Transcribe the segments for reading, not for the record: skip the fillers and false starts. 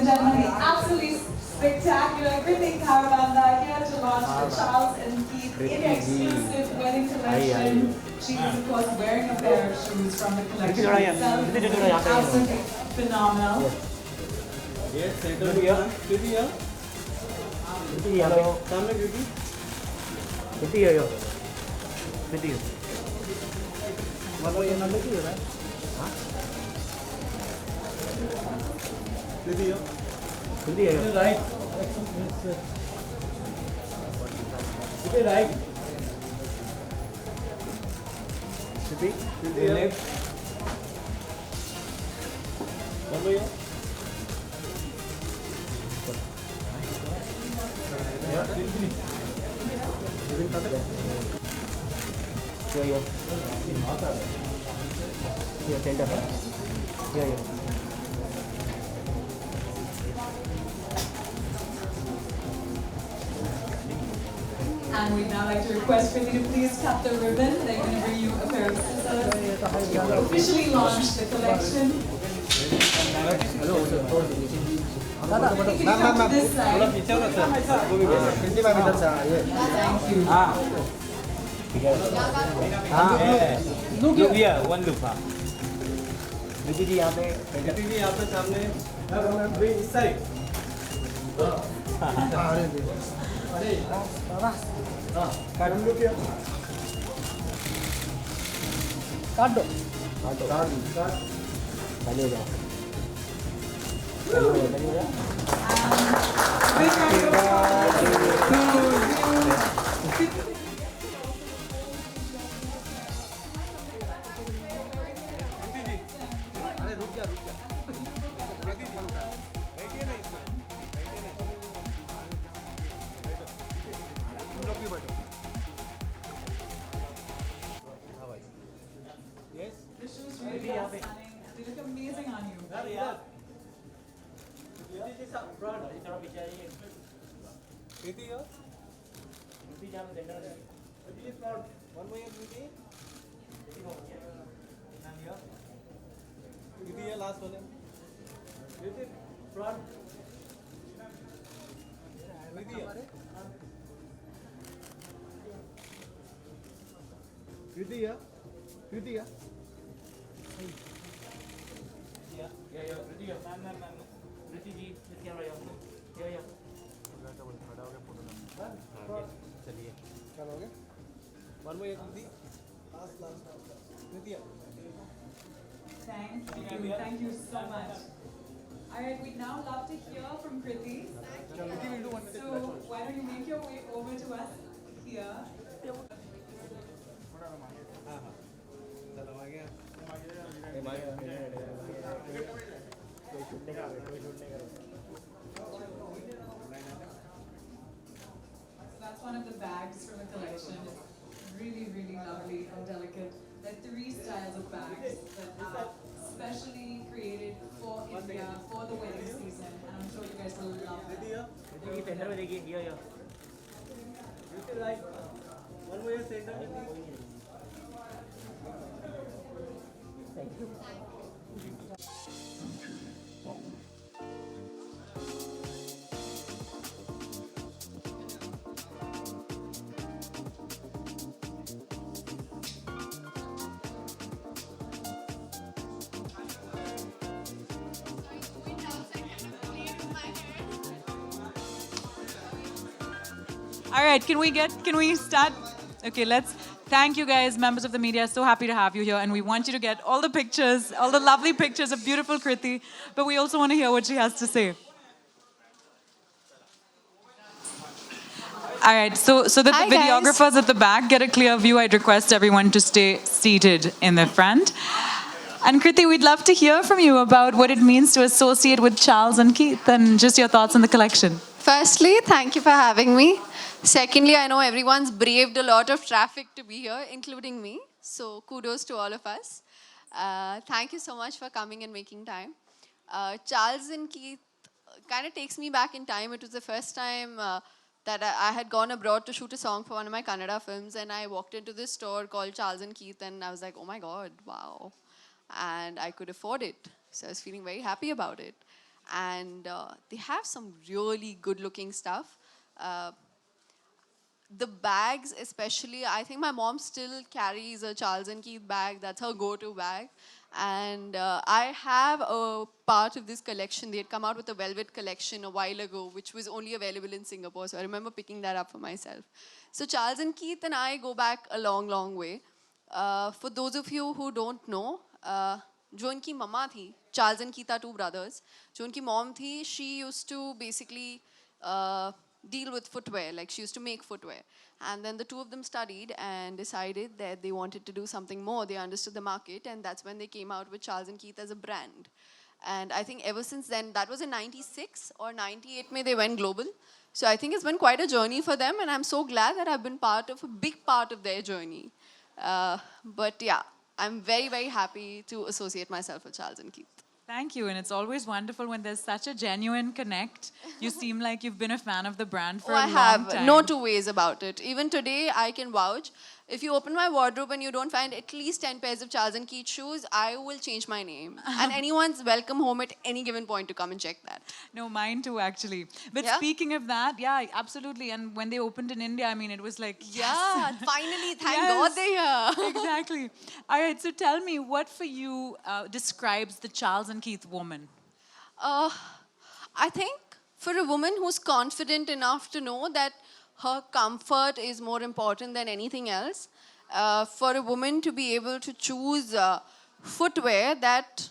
gentlemen, the absolutely spectacular Kriti Caravanda here to launch the Charles and Keith in exclusive wedding collection. She is, of course, wearing a pair of shoes from the collection itself. Absolutely phenomenal. Yes, center here. Kriti here. Kriti यहाँ पे सामने Kriti. Kriti यो Kriti यो मतलब ये number की हो रहा है हाँ Kriti here. Kriti yo Right. Kriti right. Kriti Kriti left. Number here. Yo centre yo And we'd now like to request Kriti to please cut the ribbon. They're going to bring you a pair of scissors to officially launch the collection. Kriti, can you come to this side? पीछे होना sir. Kriti ma'am इधर से आइए Thank you. हाँ हाँ Look here. One look. हाँ. Kriti जी यहाँ पे Kriti जी यहाँ पे सामने. Wait, इस side. अरे बाबा हाँ काट दो क्या काट दो खाली हो जाओ खाली हो जाओ Big round of applause. Yes. The shoes really are stunning. They look amazing on you. Yeah. Kriti ji front. थोड़ा पीछे आइए Kriti here. Kriti जी यहाँ पे सेंटर में Kriti ji front. One more here Kriti. And here. Kriti here last one. Kriti front. Kriti here. Kriti here. Kriti here. Kriti yo ma'am Kriti जी इस camera यो चलिए चलोगे one more Kriti last Kriti here. Thank you so much. Alright, we'd now love to hear from Kriti. So why don't you make your way over to us here? चलो आ गया So that's one of the bags from the collection. Really, really lovely and delicate. There are 3 styles of bags that are specially created for India, for the wedding season. And I'm sure you guys will love them. ये centre में देखिए यो Kriti right. One more center. Thank you All right, can we start? Okay, let's thank you guys, members of the media. So happy to have you here. And we want you to get all the pictures, all the lovely pictures of beautiful Kriti. But we also want to hear what she has to say. All right, so that the Hi, guys. videographers at the back get a clear view, I'd request everyone to stay seated in the front. And Kriti, we'd love to hear from you about what it means to associate with Charles and Keith and just your thoughts on the collection. Firstly, thank you for having me. Secondly, I know everyone's braved a lot of traffic to be here, including me. So kudos to all of us. Thank you so much for coming and making time. Charles and Keith kind of takes me back in time. It was the first time that I had gone abroad to shoot a song for one of my Kannada films, and I walked into this store called Charles and Keith, and I was like, oh my God, wow. And I could afford it. So I was feeling very happy about it. and they have some really good looking stuff. The bags especially, I think my mom still carries a Charles and Keith bag. That's her go-to bag. And I have a part of this collection. They had come out with a velvet collection a while ago, which was only available in Singapore. So I remember picking that up for myself. So Charles and Keith and I go back a long, long way. For those of you who don't know, जो उनकी मम्मा थी, Charles and Keith are two brothers. जो उनकी mom थी, she used to basically deal with footwear, like she used to make footwear. And then the two of them studied and decided that they wanted to do something more. They understood the market, and that's when they came out with Charles and Keith as a brand. And I think ever since then, that was in 96 or 98 may they went global. So I think it's been quite a journey for them, and I'm so glad that I've been part of a big part of their journey. But yeah, I'm very, very happy to associate myself with Charles and Keith. Thank you, and it's always wonderful when there's such a genuine connect. You seem like you've been a fan of the brand for a I long have time. no two ways about it. Even today, I can vouch. If you open my wardrobe and you don't find at least 10 pairs of Charles and Keith shoes, I will change my name. And anyone's welcome home at any given point to come and check that. No, mine too, actually. But Yeah? speaking of that, yeah, absolutely. And when they opened in India, I mean, it was like, Yeah, finally, thank Yes. God they're here. Exactly. All right, so tell me, what for you describes the Charles and Keith woman? I think for a woman who's confident enough to know that her comfort is more important than anything else, for a woman to be able to choose footwear that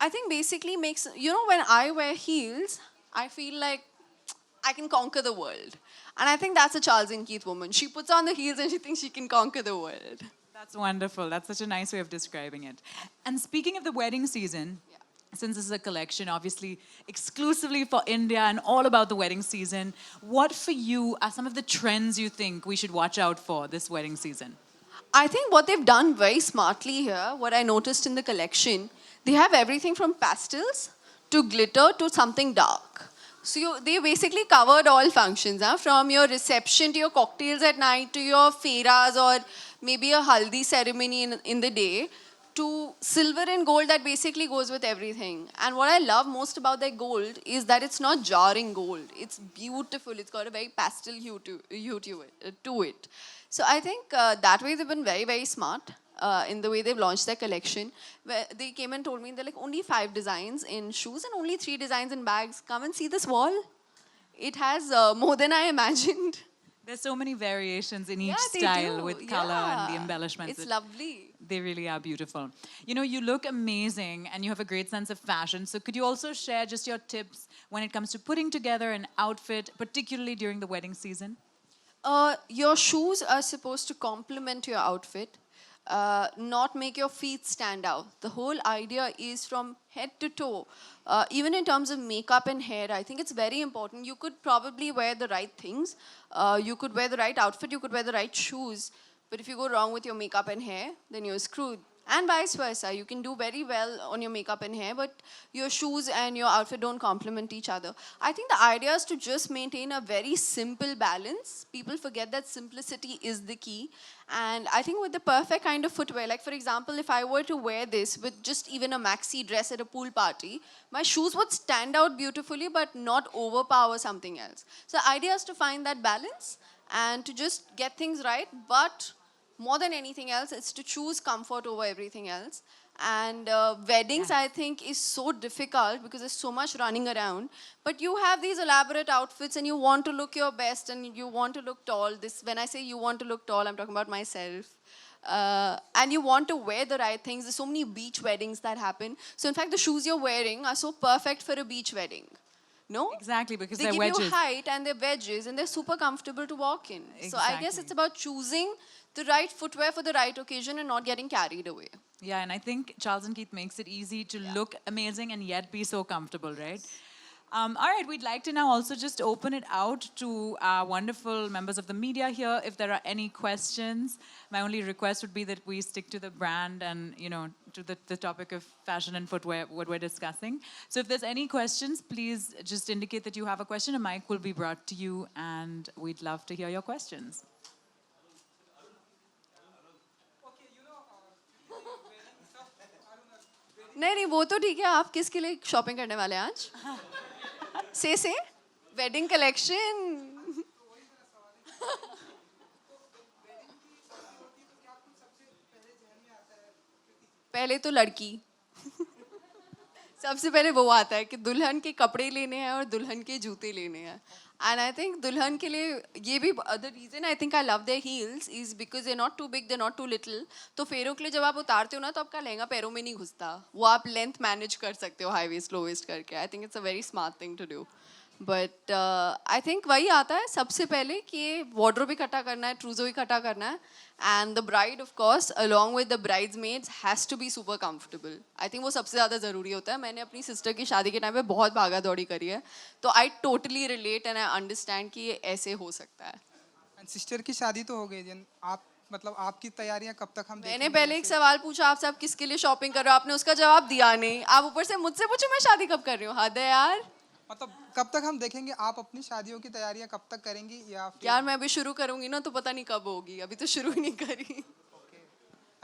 I think basically makes, you know, when I wear heels, I feel like I can conquer the world. And I think that's a Charles and Keith woman. She puts on the heels and she thinks she can conquer the world. That's wonderful. That's such a nice way of describing it. And speaking of the wedding season, since this is a collection, obviously exclusively for India and all about the wedding season, what for you are some of the trends you think we should watch out for this wedding season? I think what they've done very smartly here, what I noticed in the collection, they have everything from pastels to glitter to something dark. So they basically covered all functions, from your reception to your cocktails at night to your fairas or maybe a haldi ceremony in the day, to silver and gold that basically goes with everything. And what I love most about their gold is that it's not jarring gold. It's beautiful. It's got a very pastel hue to it. So I think that way they've been very, very smart in the way they've launched their collection. Where they came and told me they're like only 5 designs in shoes and only 3 designs in bags. Come and see this wall. It has more than I imagined. There's so many variations in each Yeah, they style do. with color and the Yeah. embellishments. It's lovely. They really are beautiful. You know, you look amazing and you have a great sense of fashion. So could you also share just your tips when it comes to putting together an outfit, particularly during the wedding season? Your shoes are supposed to complement your outfit, not make your feet stand out. The whole idea is from head to toe. Even in terms of makeup and hair, I think it's very important. You could probably wear the right things. You could wear the right outfit. You could wear the right shoes. But if you go wrong with your makeup and hair, then you're screwed. And vice versa. You can do very well on your makeup and hair, but your shoes and your outfit don't complement each other. I think the idea is to just maintain a very simple balance. People forget that simplicity is the key. And I think with the perfect kind of footwear, like for example, if I were to wear this with just even a maxi dress at a pool party, my shoes would stand out beautifully but not overpower something else. So the idea is to find that balance and to just get things right, but more than anything else, it's to choose comfort over everything else. And weddings, I think, is so difficult because there's so much running around. But you have these elaborate outfits and you want to look your best and you want to look tall. When I say you want to look tall, I'm talking about myself. And you want to wear the right things. There's so many beach weddings that happen. So in fact, the shoes you're wearing are so perfect for a beach wedding. No? Exactly, because They they're give wedges. you height and they're wedges and they're super comfortable to walk in. So I guess Exactly. it's about choosing the right footwear for the right occasion and not getting carried away. Yeah, and I think Charles and Keith makes it easy to look amazing and yet be so comfortable, right? All right, we'd like to now also just open it out to our wonderful members of the media here. If there are any questions, my only request would be that we stick to the brand and, you know, to the topic of fashion and footwear, what we're discussing. So if there's any questions, please just indicate that you have a question. A mic will be brought to you, and we'd love to hear your questions. नहीं, वो तो ठीक है. आप किसके लिए shopping करने वाले हैं आज? से वेडिंग कलेक्शन. पहले तो लड़की. सबसे पहले वो आता है कि दुल्हन के कपड़े लेने हैं और दुल्हन के जूते लेने हैं. एंड आई थिंक दुल्हन के लिए ये भी the reason I think I love their heels is because they not too big they not too little. तो फेरों के लिए जब आप उतारते हो ना तो आपका लहंगा पैरों में नहीं घुसता. वो आप लेंथ मैनेज कर सकते हो हाई वेस्ट लो वेस्ट करके. I think it's a very smart thing to do. But I think वही आता है सबसे पहले कि वार्डरोब इकट्ठा करना है, ट्रूजो इकट्ठा करना है. And the bride of course along with the bridesmaids has to be super comfortable. I think वो सबसे ज़्यादा ज़रूरी होता है. मैंने अपनी सिस्टर की शादी के टाइम पे बहुत भागा दौड़ी करी है, तो I totally relate and I understand कि ये ऐसे हो सकता है. एंड सिस्टर की शादी तो हो गई जन आप मतलब आपकी तैयारियां कब तक हम मैंने देखेंगे पहले एक ऐसे? सवाल पूछा आपसे, आप किसके लिए शॉपिंग कर रहे हो, आपने उसका जवाब दिया नहीं. आप ऊपर से मुझसे पूछो मैं शादी कब कर रही हूँ. हद है यार. मतलब कब तक हम देखेंगे आप अपनी शादियों की तैयारियां कब तक करेंगी या फिर यार मैं अभी शुरू करूंगी ना तो पता नहीं कब होगी. अभी तो शुरू ही नहीं करी.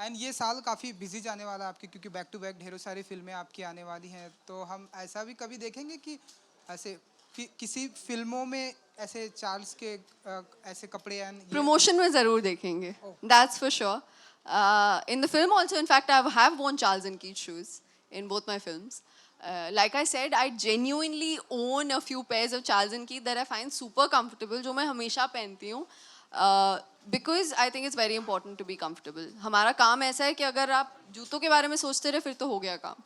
एंड ये साल काफ़ी बिजी जाने वाला है आपके क्योंकि बैक टू बैक ढेरों सारी फिल्में आपकी आने वाली हैं. तो हम ऐसा भी कभी देखेंगे कि ऐसे किसी फिल्मों में ऐसे चार्ल्स के ऐसे कपड़े एंड प्रमोशन में जरूर देखेंगे. That's for sure. In the film also in fact I have worn Charles and Keith shoes in both my films. Like I said, I genuinely own a few pairs of Charles and Keith that I find super comfortable, जो मैं हमेशा पहनती हूँ. Because I think it's very important to be comfortable. हमारा काम ऐसा है कि अगर आप जूतों के बारे में सोचते रहे फिर तो हो गया काम.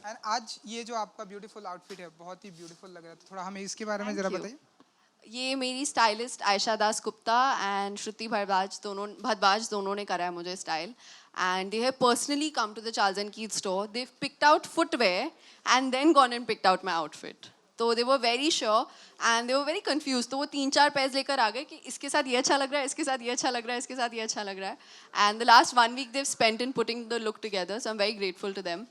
एंड आज ये जो आपका ब्यूटीफुल आउटफिट है बहुत ही ब्यूटीफुल लग रहा है. तो थोड़ा हमें इसके बारे में Thank ज़रा you. बताइए. ये मेरी स्टाइलिस्ट आयशा दास गुप्ता एंड श्रुति भारद्वाज दोनों ने करा है मुझे style. And they have personally come to the Charles and Keith store. They picked out footwear and then gone and picked out my outfit. तो they were very sure and they were very confuse. तो वो 3-4 pairs लेकर आ गए कि इसके साथ ये अच्छा लग रहा है, इसके साथ ये अच्छा लग रहा है, इसके साथ ये अच्छा लग रहा है. And the last 1 week they've spent in putting the look together, so I'm very grateful to them.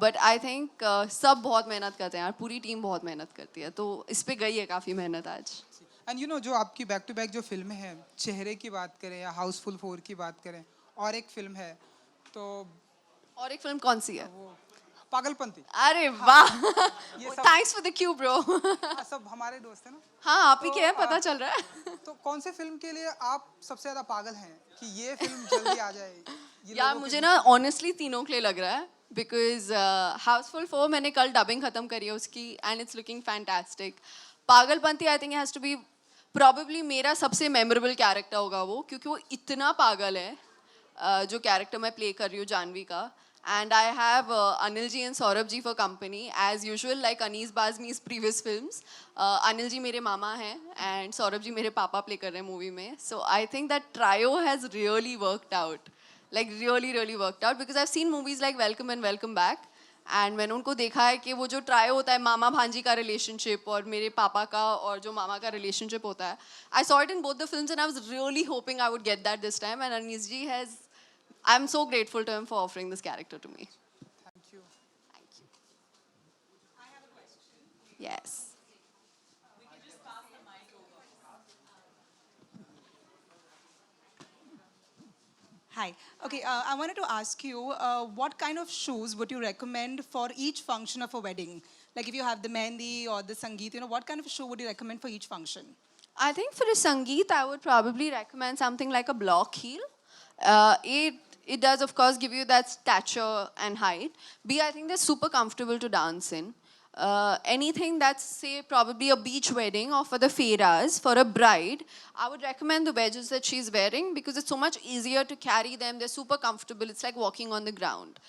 But I think सब बहुत मेहनत करते हैं यार. पूरी टीम बहुत मेहनत करती है, तो इस पे गई है काफ़ी मेहनत आज. एंड यू नो जो आपकी बैक टू बैक जो फिल्में हैं चेहरे की बात करें या हाउसफुल 4 की बात करें और एक फिल्म है तो और एक फिल्म कौन सी है? वो पागलपंती. अरे वाह. ये सब thanks for the Q bro. सब हमारे दोस्त हैं ना. हाँ आप ही के हैं, पता चल रहा है. तो कौन से फिल्म के लिए आप सबसे ज़्यादा पागल हैं कि ये फिल्म जल्दी आ जाए ये यार लोगों के मुझे ना ऑनेस्टली तीनों के लिए लग रहा है. बिकॉज हाउसफुल 4 मैंने कल डबिंग खत्म करी है उसकी and it's looking fantastic. Pagalpanti I think has to be probably मेरा सबसे मेमोरेबल कैरेक्टर होगा वो, क्योंकि वो इतना पागल है जो कैरेक्टर मैं प्ले कर रही हूँ जानवी का. And I have Anil ji and Saurabh ji for company as usual like Anees Bazmee's previous films. Anil ji मेरे मामा हैं एंड सौरभ जी मेरे पापा प्ले कर रहे हैं मूवी में. So I think that trio has really worked out. Like really worked out because I've seen movies like Welcome and Welcome Back and मैंने उनको देखा है कि वो जो ट्राई होता है मामा भांजी का रिलेशनशिप और मेरे पापा का और जो मामा का रिलेशनशिप होता है. I saw it in both the films and I was really hoping I would get that this time and Anis ji has. I'm so grateful to him for offering this character to me. Thank you. Thank you. I have a question. Yes. Hi. Okay, I wanted to ask you, what kind of shoes would you recommend for each function of a wedding? Like if you have the mehndi or the sangeet, what kind of shoe would you recommend for each function? I think for a sangeet, I would probably recommend something like a block heel. It does, of course, give you that stature and height. B, I think they're super comfortable to dance in. Anything that's, say, probably a beach wedding or for the fairas, for a bride, I would recommend the wedges that she's wearing because it's so much easier to carry them. They're super comfortable. It's like walking on the ground.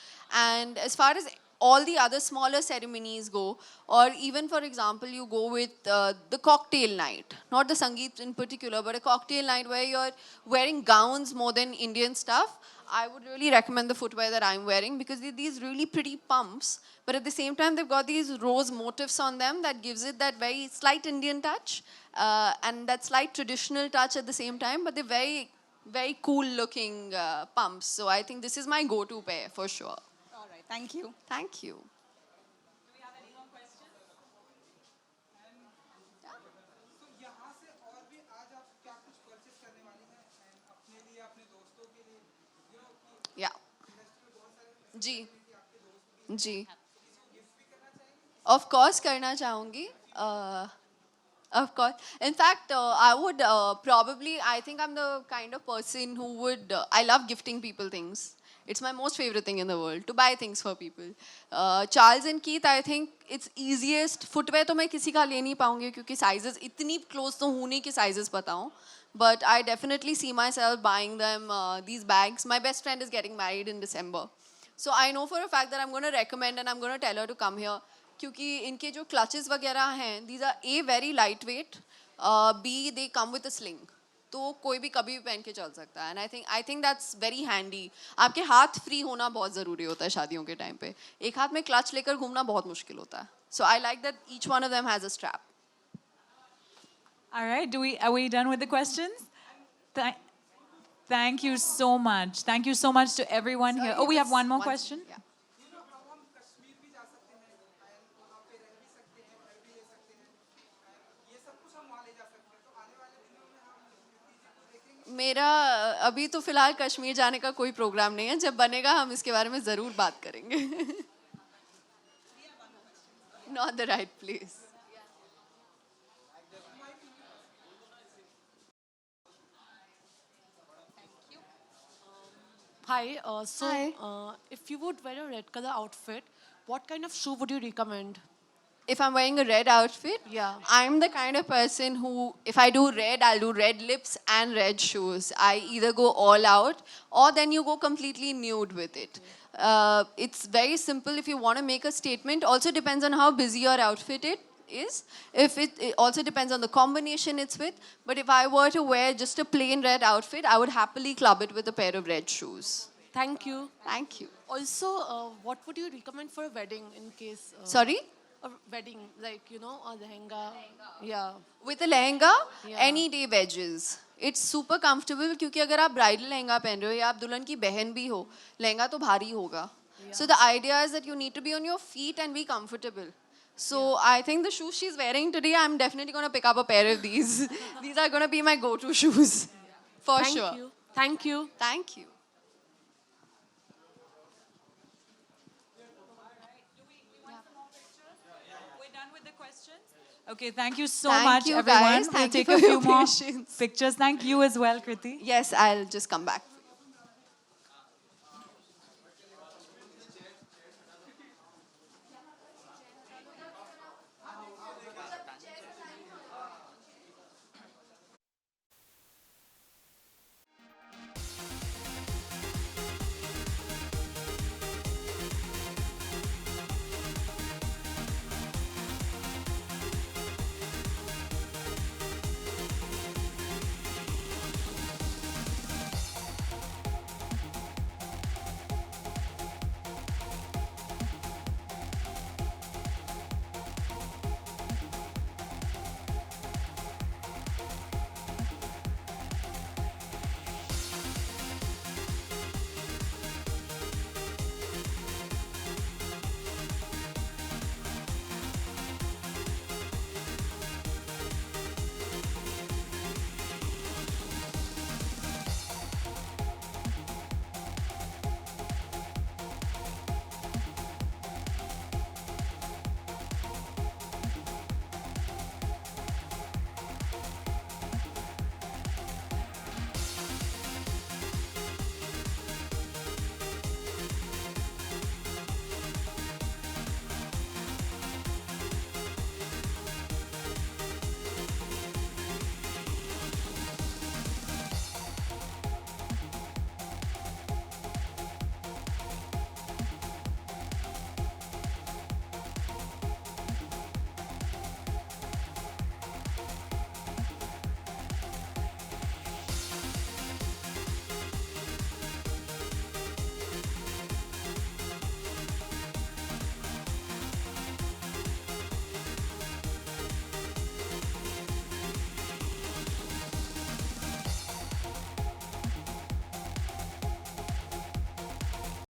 And as far as all the other smaller ceremonies go, or even, for example, you go with the cocktail night, not the Sangeet in particular, but a cocktail night where you're wearing gowns more than Indian stuff, I would really recommend the footwear that I'm wearing because they're these really pretty pumps, but at the same time, they've got these rose motifs on them that gives it that very slight Indian touch and that slight traditional touch at the same time, but they're very, very cool looking pumps. So I think this is my go-to pair for sure. All right, thank you. Thank you. तो यहाँ से और भी आज आप क्या कुछ purchase करने वाली हैं अपने लिए अपने दोस्तों के लिए Yeah. जी. जी ऑफ कोर्स करना चाहूँगी of course. In fact, I would probably, I think I'm the kind of person who would, I love gifting people things. It's my most favorite thing in the world, to buy things for people. Charles and Keith, I think it's easiest. Footwear तो मैं किसी का ले नहीं पाऊँगी क्योंकि sizes इतनी close तो हूँ नहीं कि sizes पता हों. But I definitely see myself buying them these bags. My best friend is getting married in December. So I know for a fact that I'm going to recommend and I'm going to tell her to come here. क्योंकि इनके जो clutches वगैरह हैं these are A very lightweight, B they come with a sling. तो कोई भी कभी भी पहन के चल सकता है. And I think that's very handy. आपके हाथ फ्री होना बहुत ज़रूरी होता है शादियों के टाइम पे. एक हाथ में क्लच लेकर घूमना बहुत मुश्किल होता है. So I like that each one of them has a strap. All right, are we done with the questions? Thank you so much. Thank you so much to everyone here. Oh, we have one more question. Yeah. मेरा अभी तो फिलहाल कश्मीर जाने का कोई programme नहीं है. जब बनेगा हम इसके बारे में ज़रूर बात करेंगे. Not the right place. Hi. So, Hi. if you would wear a red color outfit, what kind of shoe would you recommend? If I'm wearing a red outfit, Yeah. I'm the kind of person who, if I do red, I'll do red lips and red shoes. I either go all out or then you go completely nude with it. It's very simple if you want to make a statement. Also depends on how busy your outfit it is. If it also depends on the combination it's with. But if I were to wear just a plain red outfit, I would happily club it with a pair of red shoes. Thank you. Thank you. Also, what would you recommend for a wedding in case? Sorry? A wedding, like, you know, a lehenga. Yeah. With a lehenga, Yeah. any day wedges. It's super comfortable क्योंकि अगर आप bridal lehenga पहन रहे हो या आप दुल्हन की बहन भी हो, लहंगा तो भारी होगा. So the idea is that you need to be on your feet and be comfortable. So I think the shoes she's wearing today, I'm definitely going to pick up a pair of these. These are going to be my go-to shoes. For Thank sure. you. Thank you. Thank you. We're done with the questions. Okay, thank you so Thank much, you, everyone. guys. We'll Thank you take for a few your more patience. pictures. Thank you as well, Kriti. Yes, I'll just come back.